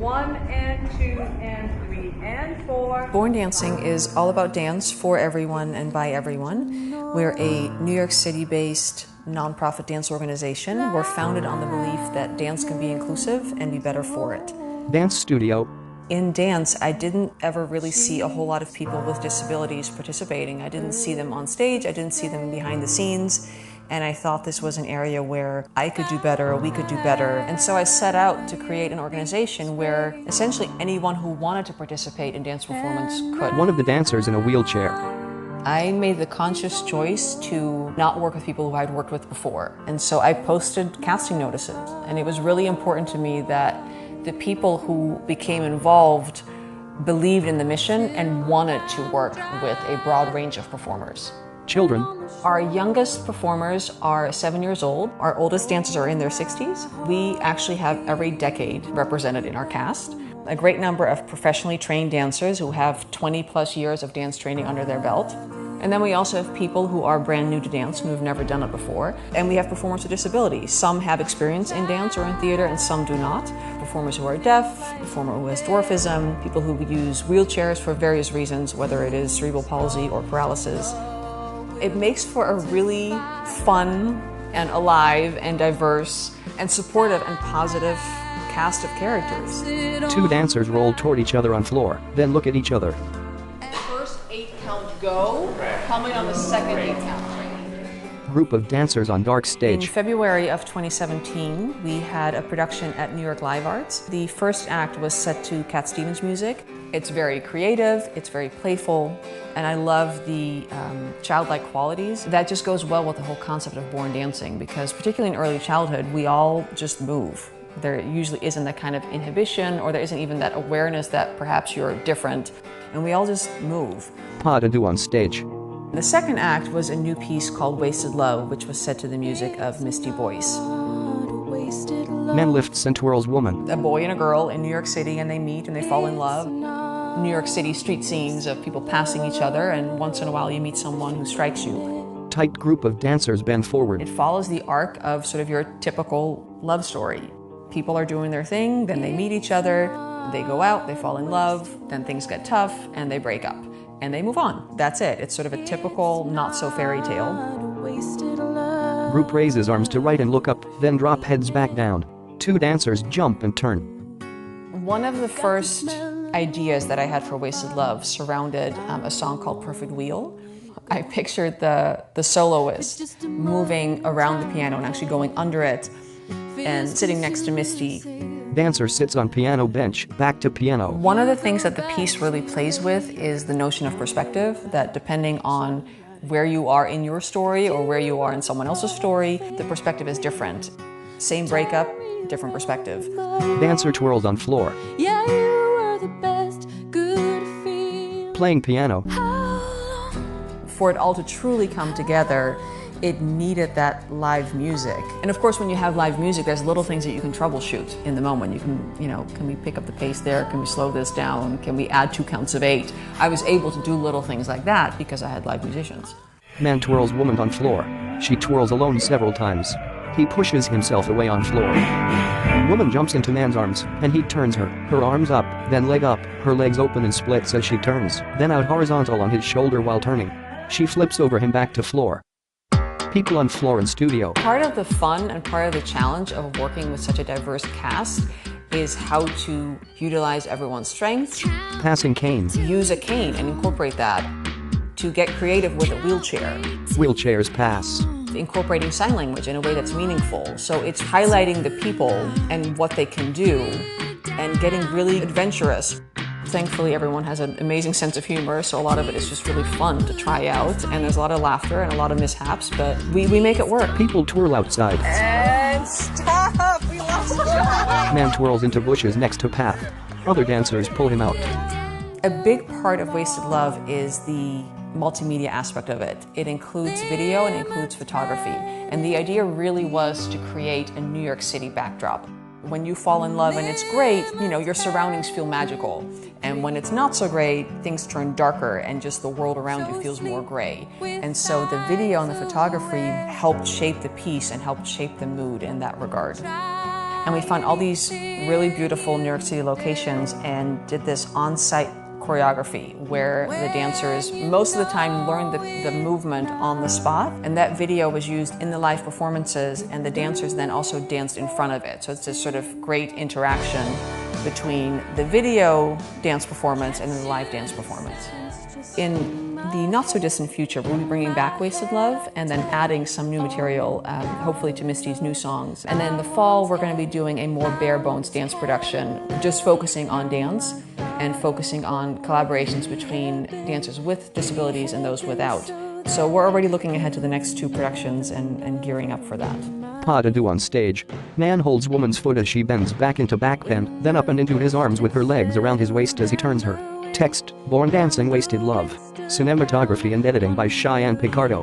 1 and 2 and 3 and 4. Born Dancing is all about dance for everyone and by everyone. We're a New York City-based nonprofit dance organization. We're founded on the belief that dance can be inclusive and be better for it. Dance studio. In dance, I didn't ever really see a whole lot of people with disabilities participating. I didn't see them on stage, I didn't see them behind the scenes, and I thought this was an area where I could do better, we could do better. And so I set out to create an organization where essentially anyone who wanted to participate in dance performance could. One of the dancers in a wheelchair. I made the conscious choice to not work with people who I'd worked with before. And so I posted casting notices, and it was really important to me that the people who became involved believed in the mission and wanted to work with a broad range of performers. Children. Our youngest performers are 7 years old. Our oldest dancers are in their 60s. We actually have every decade represented in our cast. A great number of professionally trained dancers who have 20+ years of dance training under their belt. And then we also have people who are brand new to dance, who have never done it before. And we have performers with disabilities. Some have experience in dance or in theater and some do not. Performers who are deaf, performer who has dwarfism, people who use wheelchairs for various reasons, whether it is cerebral palsy or paralysis. It makes for a really fun and alive and diverse and supportive and positive cast of characters. Two dancers roll toward each other on floor, then look at each other. First 8 count go, coming on the second 8 count. Group of dancers on dark In stage. February of 2017, we had a production at New York Live Arts. The first act was set to Cat Stevens music. It's very creative, it's very playful, and I love the childlike qualities. That just goes well with the whole concept of Born Dancing, because particularly in early childhood, we all just move. There usually isn't that kind of inhibition, or there isn't even that awareness that perhaps you're different, and we all just move. Pas de deux on stage. The second act was a new piece called Wasted Love, which was set to the music of Misty Boyce. Men lifts and twirls woman. A boy and a girl in New York City, and they meet and they fall in love. New York City street scenes of people passing each other, and once in a while you meet someone who strikes you. Tight group of dancers bend forward. It follows the arc of sort of your typical love story. People are doing their thing, then they meet each other, they go out, they fall in love, then things get tough, and they break up. And they move on. That's it. It's sort of a typical, not-so-fairy tale. Group raises arms to right and look up, then drop heads back down. Two dancers jump and turn. One of the first ideas that I had for Wasted Love surrounded a song called Perfect Wheel. I pictured the soloist moving around the piano and actually going under it and sitting next to Misty. Dancer sits on piano bench, back to piano. One of the things that the piece really plays with is the notion of perspective, that depending on where you are in your story or where you are in someone else's story, the perspective is different. Same breakup, different perspective. Dancer twirls on floor. Yeah, you were the best, good feel. Playing piano. For it all to truly come together, it needed that live music. And of course, when you have live music, there's little things that you can troubleshoot in the moment. You can we pick up the pace there? Can we slow this down? Can we add 2 counts of 8? I was able to do little things like that because I had live musicians. Man twirls woman on floor. She twirls alone several times. He pushes himself away on floor. Woman jumps into man's arms, and he turns her. Her arms up, then leg up. Her legs open and splits as she turns, then out horizontal on his shoulder while turning. She flips over him back to floor. People on floor in studio. Part of the fun and part of the challenge of working with such a diverse cast is how to utilize everyone's strengths. Passing canes. Use a cane and incorporate that. To get creative with a wheelchair. Wheelchairs pass. Incorporating sign language in a way that's meaningful. So it's highlighting the people and what they can do and getting really adventurous. Thankfully, everyone has an amazing sense of humor, so a lot of it is just really fun to try out, and there's a lot of laughter and a lot of mishaps, but we make it work. People twirl outside. And stop! We lost the job! Man twirls into bushes next to path. Other dancers pull him out. A big part of Wasted Love is the multimedia aspect of it. It includes video and it includes photography, and the idea really was to create a New York City backdrop. When you fall in love and it's great, your surroundings feel magical. And when it's not so great, things turn darker and just the world around you feels more gray. And so the video and the photography helped shape the piece and helped shape the mood in that regard. And we found all these really beautiful New York City locations and did this on-site choreography where the dancers most of the time learned the movement on the spot, and that video was used in the live performances, and the dancers then also danced in front of it. So it's this sort of great interaction between the video dance performance and the live dance performance. In the not-so-distant future, we'll be bringing back Wasted Love and then adding some new material, hopefully to Misty's new songs. And then in the fall, we're going to be doing a more bare-bones dance production, just focusing on dance and focusing on collaborations between dancers with disabilities and those without. So we're already looking ahead to the next 2 productions and gearing up for that. Pas de deux on stage. Man holds woman's foot as she bends back into back bend, then up and into his arms with her legs around his waist as he turns her. Text, Born Dancing Wasted Love. Cinematography and editing by Cheyenne Picardo.